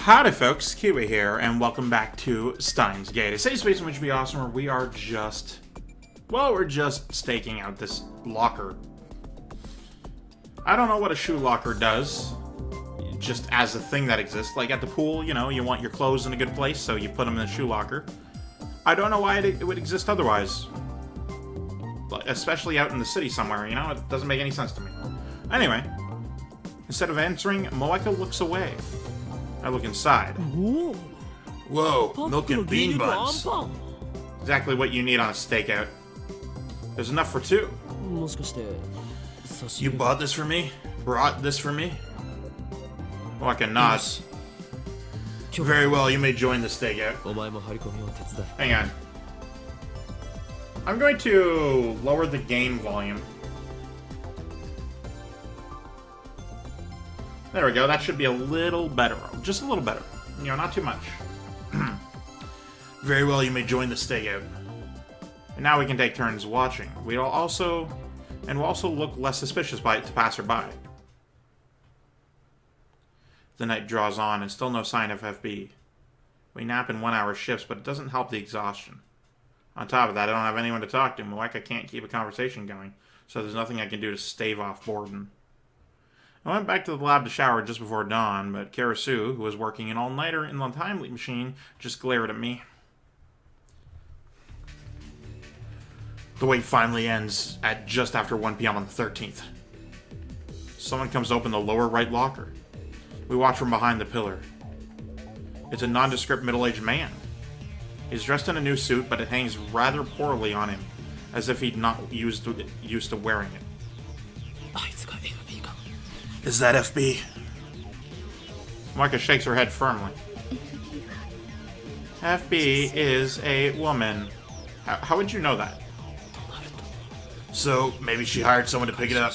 Howdy folks, Keywii here, and welcome back to Steins Gate, a safe space in which we awesome where we are just, well, we're just staking out this locker. I don't know what a shoe locker does, just as a thing that exists. Like at the pool, you know, you want your clothes in a good place, so you put them in a shoe locker. I don't know why it would exist otherwise. Especially out in the city somewhere, you know? It doesn't make any sense to me. Anyway, instead of answering, Moeka looks away. I look inside. Whoa, milk and bean buns. Exactly what you need on a stakeout. There's enough for two. You bought this for me? Brought this for me? Moeka nods. Very well, you may join the stakeout. Hang on. I'm going to lower the game volume. There we go, that should be a little better. Just a little better. You know, not too much. Very well, you may join the stakeout. And now we can take turns watching. We'll also look less suspicious to passerby. The night draws on and still no sign of FB. We nap in 1 hour shifts, but it doesn't help the exhaustion. On top of that, I don't have anyone to talk to. Moeka can't keep a conversation going, so there's nothing I can do to stave off boredom. I went back to the lab to shower just before dawn, but Karasu, who was working an all-nighter in the time leap machine, just glared at me. The wait finally ends at just after 1 p.m. on the 13th. Someone comes to open the lower right locker. We watch from behind the pillar. It's a nondescript middle-aged man. He's dressed in a new suit, but it hangs rather poorly on him, as if he'd not used to wearing it. Is that FB? Moeka shakes her head firmly. FB is a woman. How would you know that? So, maybe she hired someone to pick it up.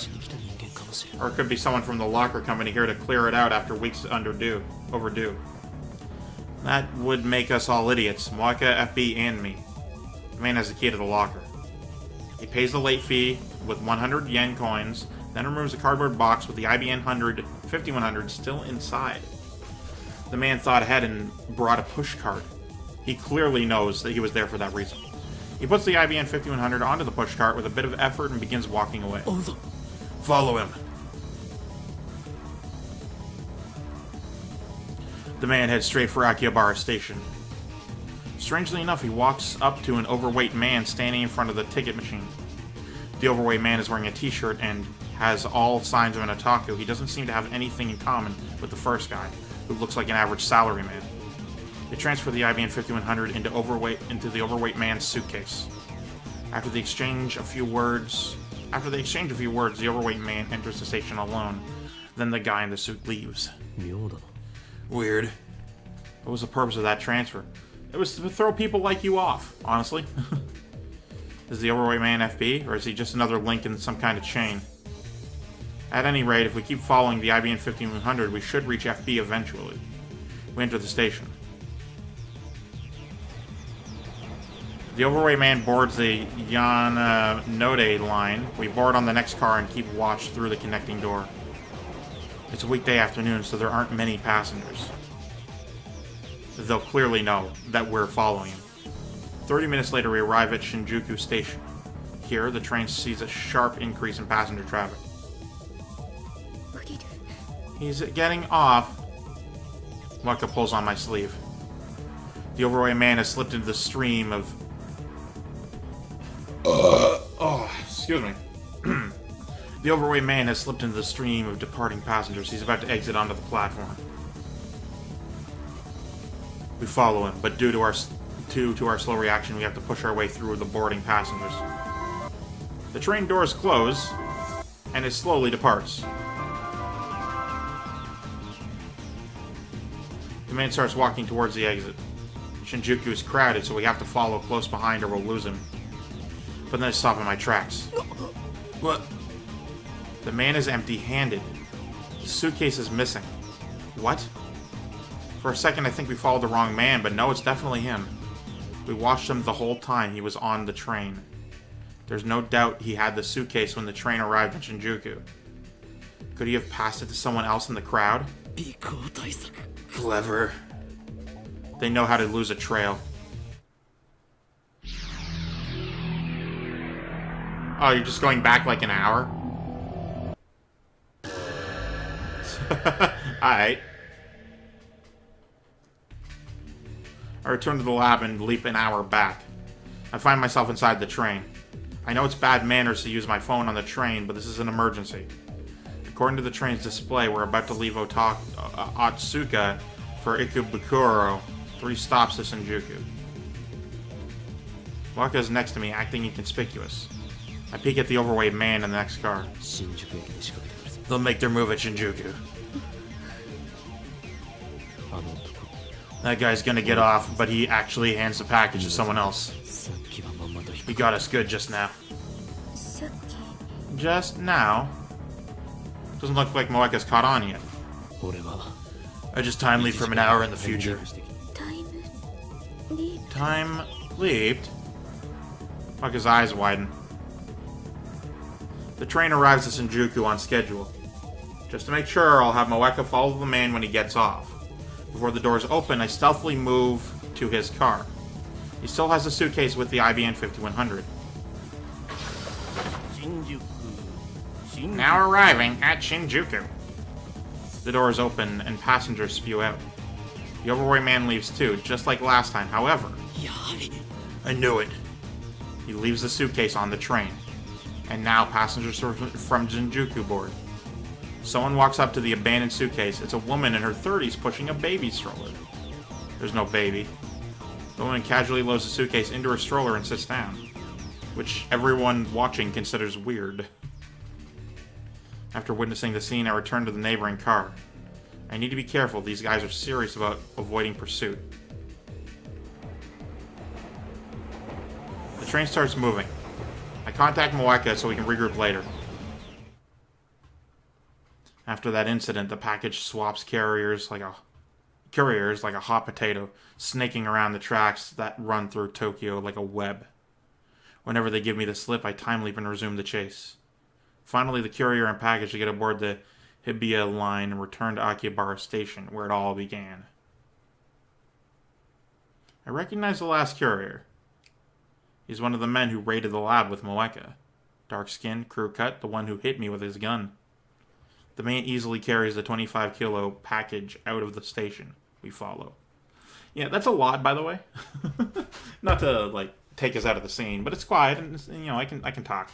Or it could be someone from the locker company here to clear it out after weeks overdue. That would make us all idiots. Moeka, FB, and me. The man has the key to the locker. He pays the late fee with 100 yen coins, then removes a cardboard box with the IBN 5100 still inside. The man thought ahead and brought a push cart. He clearly knows that he was there for that reason. He puts the IBN 5100 onto the push cart with a bit of effort and begins walking away. Follow him. The man heads straight for Akihabara Station. Strangely enough, he walks up to an overweight man standing in front of the ticket machine. The overweight man is wearing a t-shirt and has all signs of an otaku. He doesn't seem to have anything in common with the first guy, who looks like an average salaryman. They transfer the IBN 5100 into the overweight man's suitcase. After the exchange of a few words, the overweight man enters the station alone. Then the guy in the suit leaves. Weird. What was the purpose of that transfer? It was to throw people like you off, honestly. Is the overweight man FB, or is he just another link in some kind of chain? At any rate, if we keep following the IBN 5100, we should reach FB eventually. We enter the station. The overweight man boards the Yanode line. We board on the next car and keep watch through the connecting door. It's a weekday afternoon, so there aren't many passengers. They'll clearly know that we're following him. 30 minutes later, we arrive at Shinjuku Station. Here, the train sees a sharp increase in passenger traffic. He's getting off. Moeka pulls on my sleeve. The overweight man has slipped into the stream of... excuse me. The overweight man has slipped into the stream of departing passengers. He's about to exit onto the platform. We follow him, but due to our slow reaction, we have to push our way through the boarding passengers. The train doors close, and it slowly departs. The man starts walking towards the exit. Shinjuku is crowded, so we have to follow close behind or we'll lose him. But then I stop in my tracks. What? The man is empty-handed. The suitcase is missing. What? For a second I think we followed the wrong man, but no, it's definitely him. We watched him the whole time he was on the train. There's no doubt he had the suitcase when the train arrived in Shinjuku. Could he have passed it to someone else in the crowd? Clever. They know how to lose a trail. Oh, you're just going back like an hour? Alright. I return to the lab and leap an hour back. I find myself inside the train. I know it's bad manners to use my phone on the train, but this is an emergency. According to the train's display, we're about to leave Otsuka for Ikebukuro, 3 stops to Shinjuku. Waka is next to me, acting inconspicuous. I peek at the overweight man in the next car. They'll make their move at Shinjuku. That guy's gonna get off, but he actually hands the package to someone else. He got us good just now. Just now? Doesn't look like Moeka's caught on yet. I just time leaped from an hour in the future. Time leaped? Moeka's eyes widen. The train arrives at Shinjuku on schedule. Just to make sure, I'll have Moeka follow the man when he gets off. Before the doors open, I stealthily move to his car. He still has a suitcase with the IBN 5100. Now arriving at Shinjuku. The doors open and passengers spew out. The overweight man leaves too, just like last time. However, I knew it. He leaves the suitcase on the train. And now passengers from Shinjuku board. Someone walks up to the abandoned suitcase. It's a woman in her 30s pushing a baby stroller. There's no baby. The woman casually loads the suitcase into her stroller and sits down, which everyone watching considers weird. After witnessing the scene, I return to the neighboring car. I need to be careful. These guys are serious about avoiding pursuit. The train starts moving. I contact Moeka so we can regroup later. After that incident, the package swaps carriers like a hot potato, snaking around the tracks that run through Tokyo like a web. Whenever they give me the slip, I time leap and resume the chase. Finally, the courier and package get aboard the Hibiya line and return to Akihabara Station, where it all began. I recognize the last courier. He's one of the men who raided the lab with Moeka. Dark-skinned, crew-cut, the one who hit me with his gun. The man easily carries the 25-kilo package out of the station. We follow. Yeah, that's a lot, by the way. Not to, like, take us out of the scene, but it's quiet, and, you know, I can talk.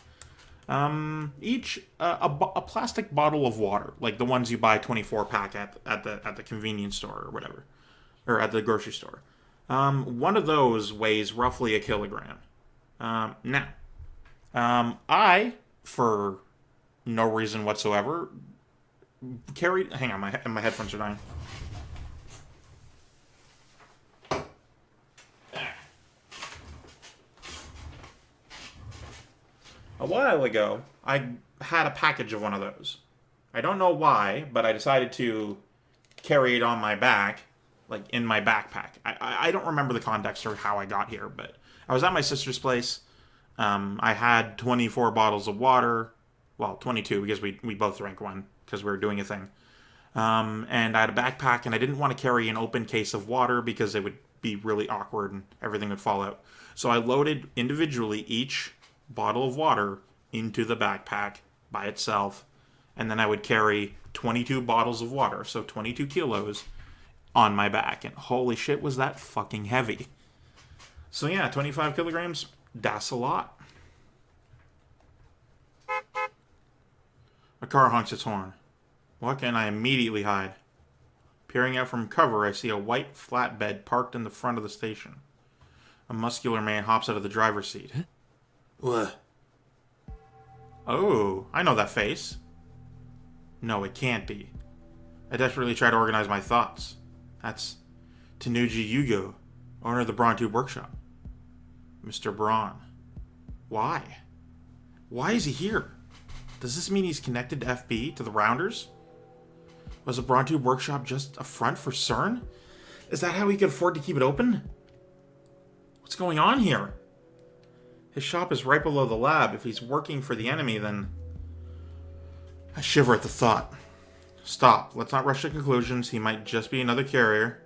A plastic bottle of water, like the ones you buy 24-pack at the convenience store or whatever, or at the grocery store. One of those weighs roughly 1 kilogram. Now, I, for no reason whatsoever, carried. Hang on, my headphones are dying. A while ago, I had a package of one of those. I don't know why, but I decided to carry it on my back, like in my backpack. I don't remember the context or how I got here, but I was at my sister's place. I had 24 bottles of water. Well, 22 because we both drank one because we were doing a thing. And I had a backpack, and I didn't want to carry an open case of water because it would be really awkward and everything would fall out. So I loaded individually each bottle of water into the backpack by itself, and then I would carry 22 bottles of water, so 22 kilos, on my back. And holy shit, was that fucking heavy. So yeah, 25 kilograms, that's a lot. A car honks its horn. Waka and I immediately hide. Peering out from cover, I see a white flatbed parked in the front of the station. A muscular man hops out of the driver's seat. What? Oh, I know that face. No, it can't be. I desperately try to organize my thoughts. That's Tanuji Yugo, owner of the Braun Tube Workshop. Mr. Braun. Why? Why is he here? Does this mean he's connected to FB, to the Rounders? Was the Braun Tube Workshop just a front for CERN? Is that how he could afford to keep it open? What's going on here? His shop is right below the lab. If he's working for the enemy, then... I shiver at the thought. Stop. Let's not rush to conclusions. He might just be another carrier.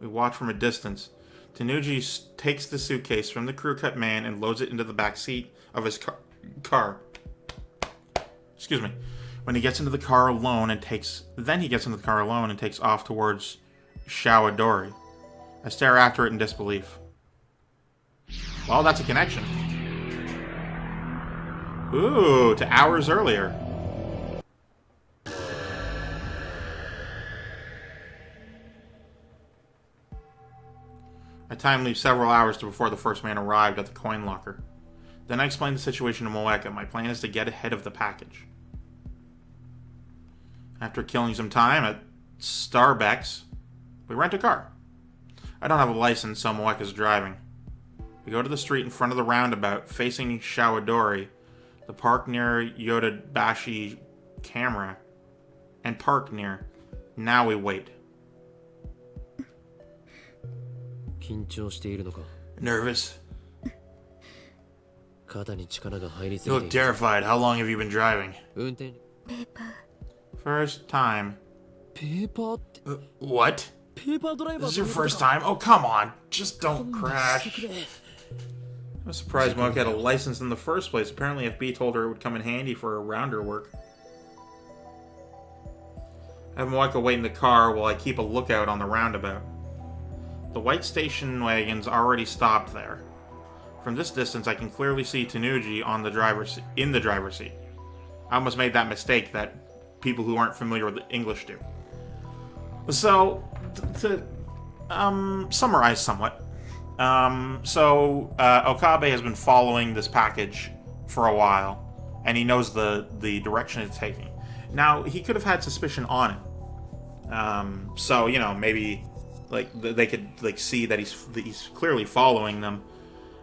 We watch from a distance. Tanuji takes the suitcase from the crew-cut man and loads it into the back seat of his car. Excuse me. When he gets into the car alone and takes off towards Shawadori. I stare after it in disbelief. Well, that's a connection. Ooh, to hours earlier. My time leaves several hours to before the first man arrived at the coin locker. Then I explain the situation to Moeka. My plan is to get ahead of the package. After killing some time at Starbucks, we rent a car. I don't have a license, so Moeka's driving. We go to the street in front of the roundabout, facing Shawadori, the park near Yodobashi camera, and park near. Now we wait. Nervous? You look terrified. How long have you been driving? First time. What? This is your first time? Oh, come on. Just don't crash. I was surprised Moeka had a license in the first place. Apparently FB told her it would come in handy for her rounder work. I have Moeka wait in the car while I keep a lookout on the roundabout. The white station wagon's already stopped there. From this distance, I can clearly see Tanuji in the driver's seat. I almost made that mistake that people who aren't familiar with English do. So, to summarize somewhat, Okabe has been following this package for a while, and he knows the direction it's taking. Now, he could have had suspicion on it. So, you know, maybe they could see that he's clearly following them.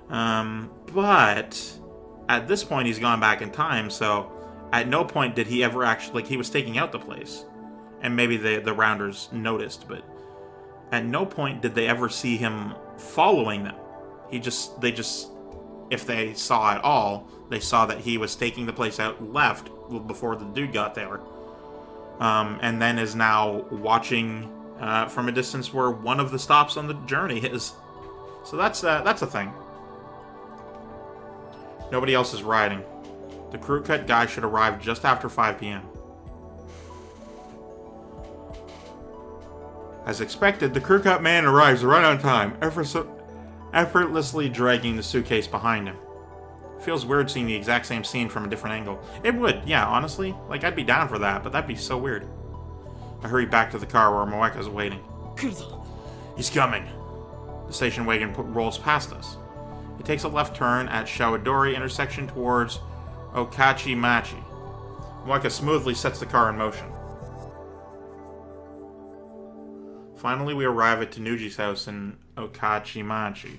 But at this point, he's gone back in time, so at no point did he ever actually, he was staking out the place. And maybe the rounders noticed, but at no point did they ever see him following them. They just, if they saw at all, they saw that he was staking the place out left before the dude got there. And then is now watching from a distance where one of the stops on the journey is. So that's a thing. Nobody else is riding. The crew cut guy should arrive just after 5 p.m. As expected, the crew cut man arrives right on time, effortlessly dragging the suitcase behind him. Feels weird seeing the exact same scene from a different angle. It would, yeah, honestly. I'd be down for that, but that'd be so weird. I hurry back to the car where Moeka's waiting. He's coming. The station wagon rolls past us. It takes a left turn at Shawadori intersection towards Okachimachi. Moeka smoothly sets the car in motion. Finally, we arrive at Tanuji's house in Okachimachi.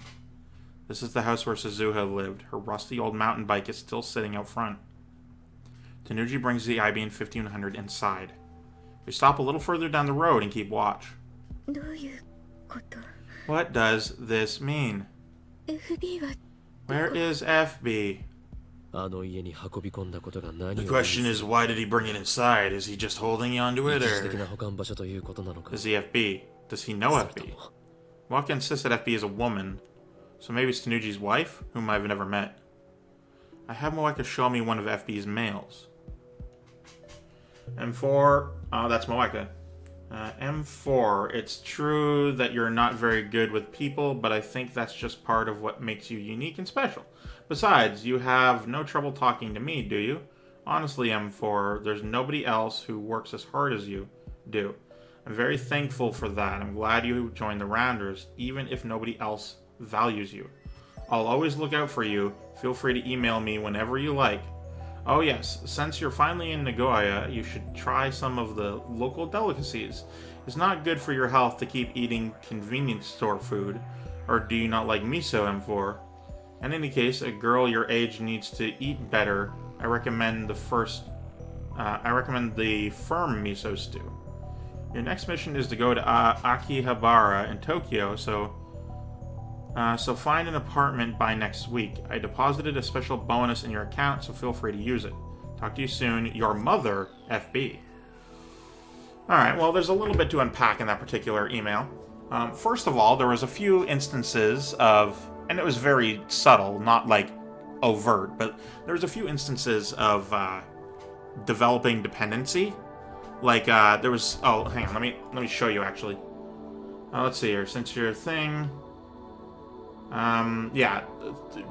This is the house where Suzuha lived. Her rusty old mountain bike is still sitting out front. Tanuji brings the IBM 1500 inside. We stop a little further down the road and keep watch. What does this mean? Where is FB? The question is, why did he bring it inside? Is he just holding onto it, or is he FB? Does he know FB? Moeka insists that FB is a woman, so maybe it's Tanuji's wife, whom I've never met. I have Moeka show me one of FB's mails. M4, that's Moeka. M4, it's true that you're not very good with people, but I think that's just part of what makes you unique and special. Besides, you have no trouble talking to me, do you? Honestly, M4, there's nobody else who works as hard as you do. I'm very thankful for that. I'm glad you joined the Rounders, even if nobody else values you. I'll always look out for you. Feel free to email me whenever you like. Oh yes, since you're finally in Nagoya, you should try some of the local delicacies. It's not good for your health to keep eating convenience store food. Or do you not like miso, M4? In any case, a girl your age needs to eat better. I recommend the firm miso stew. Your next mission is to go to Akihabara in Tokyo, so find an apartment by next week. I deposited a special bonus in your account, so feel free to use it. Talk to you soon. Your mother, FB. Alright, well, there's a little bit to unpack in that particular email. First of all, there was a few instances of, and it was very subtle, not like overt, but there was a few instances of developing dependency. Like, there was, oh, hang on, let me show you, actually. Let's see here, since your thing... yeah,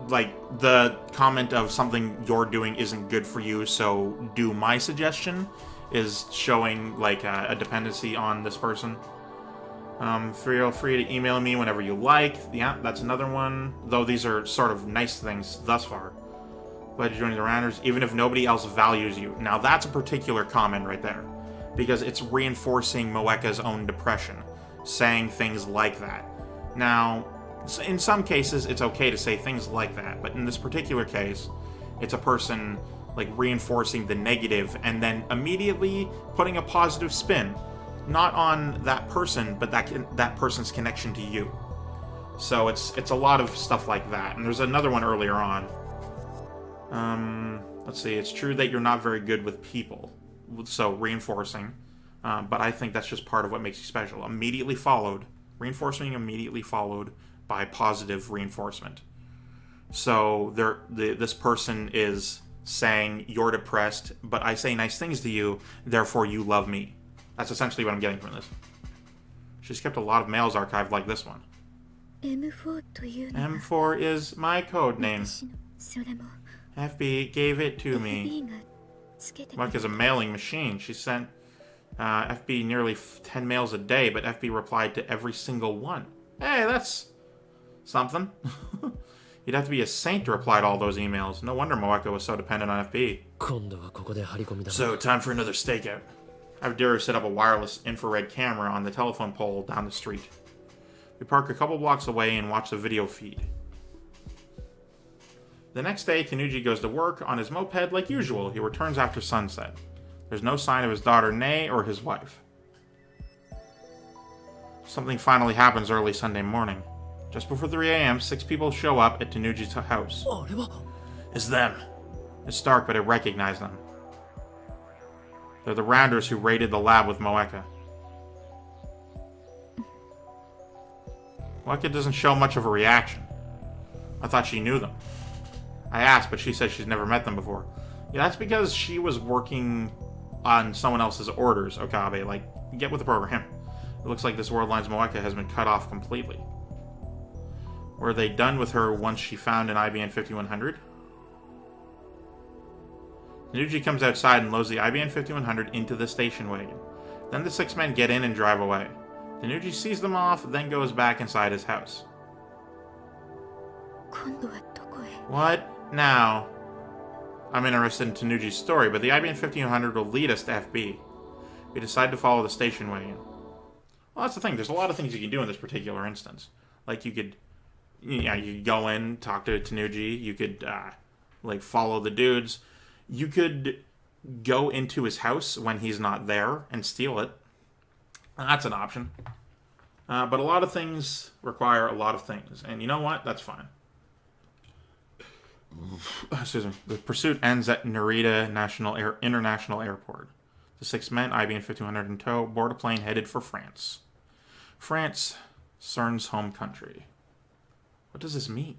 like, the comment of something you're doing isn't good for you, so do my suggestion, is showing, like, a dependency on this person. Feel free to email me whenever you like. Yeah, that's another one. Though these are sort of nice things thus far. Glad you're joining the Rounders, even if nobody else values you. Now, that's a particular comment right there. Because it's reinforcing Moeka's own depression. Saying things like that. Now, in some cases, it's okay to say things like that. But in this particular case, it's a person, like, reinforcing the negative and then immediately putting a positive spin. Not on that person, but that person's connection to you. So it's a lot of stuff like that. And there's another one earlier on. Let's see. It's true that you're not very good with people. So reinforcing. But I think that's just part of what makes you special. Immediately followed. Reinforcing immediately followed by positive reinforcement. So this person is saying you're depressed, but I say nice things to you, therefore you love me. That's essentially what I'm getting from this. She's kept a lot of mails archived like this one. M4 is my code name. FB gave it to me. Mark is a mailing machine. She sent FB nearly 10 mails a day, but FB replied to every single one. Hey, that's something. You'd have to be a saint to reply to all those emails. No wonder Moeka was so dependent on FB. So, time for another stakeout. I have Daru set up a wireless infrared camera on the telephone pole down the street. We park a couple blocks away and watch the video feed. The next day, Tanuji goes to work on his moped like usual. He returns after sunset. There's no sign of his daughter Nei or his wife. Something finally happens early Sunday morning. Just before 3 a.m., 6 people show up at Tanuji's house. It's them. It's dark, but I recognize them. They're the Rounders who raided the lab with Moeka. Moeka doesn't show much of a reaction. I thought she knew them. I asked, but she said she's never met them before. Yeah, that's because she was working on someone else's orders, Okabe. Like, get with the program. It looks like this Worldline's Moeka has been cut off completely. Were they done with her once she found an IBN 5100? Tanuji comes outside and loads the IBN 5100 into the station wagon. Then the 6 men get in and drive away. Tanuji sees them off, then goes back inside his house. What now? I'm interested in Tanuji's story, but the IBN 1500 will lead us to FB. We decide to follow the station wagon. Well, that's the thing. There's a lot of things you can do in this particular instance. Like, you could go in, talk to Tanuji. You could, like, follow the dudes. You could go into his house when he's not there and steal it. That's an option. But a lot of things require a lot of things. And you know what? That's fine. Excuse me. The pursuit ends at Narita International Airport. The 6 men, IBN 1500 in tow, board a plane headed for France. France, CERN's home country. What does this mean?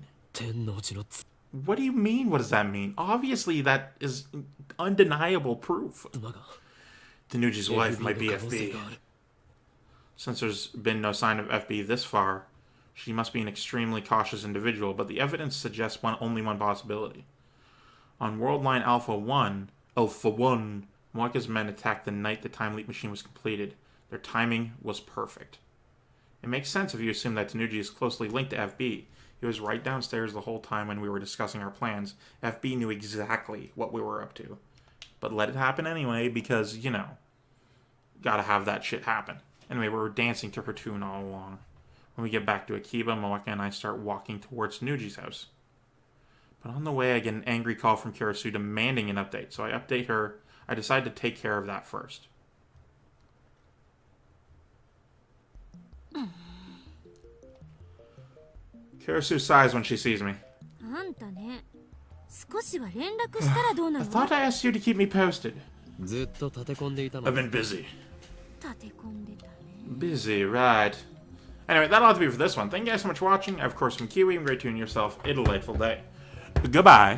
What do you mean, what does that mean? Obviously, that is undeniable proof. Tanuji's wife might be FB. Since there's been no sign of FB this far, she must be an extremely cautious individual, but the evidence suggests only one possibility. On Worldline Alpha 1, Moeka's men attacked the night the time leap machine was completed. Their timing was perfect. It makes sense if you assume that Tanuji is closely linked to FB. He was right downstairs the whole time when we were discussing our plans. FB knew exactly what we were up to. But let it happen anyway, because, you know, gotta have that shit happen. Anyway, we were dancing to her tune all along. When we get back to Akiba, Moeka and I start walking towards Tanuji's house. But on the way, I get an angry call from Kirisu demanding an update, so I update her. I decide to take care of that first. Kirisu sighs when she sees me. I thought I asked you to keep me posted. I've been busy. Busy, right. Anyway, that'll have to be for this one. Thank you guys so much for watching. Of course, from Keywii, I'm great to yourself a delightful day. Goodbye.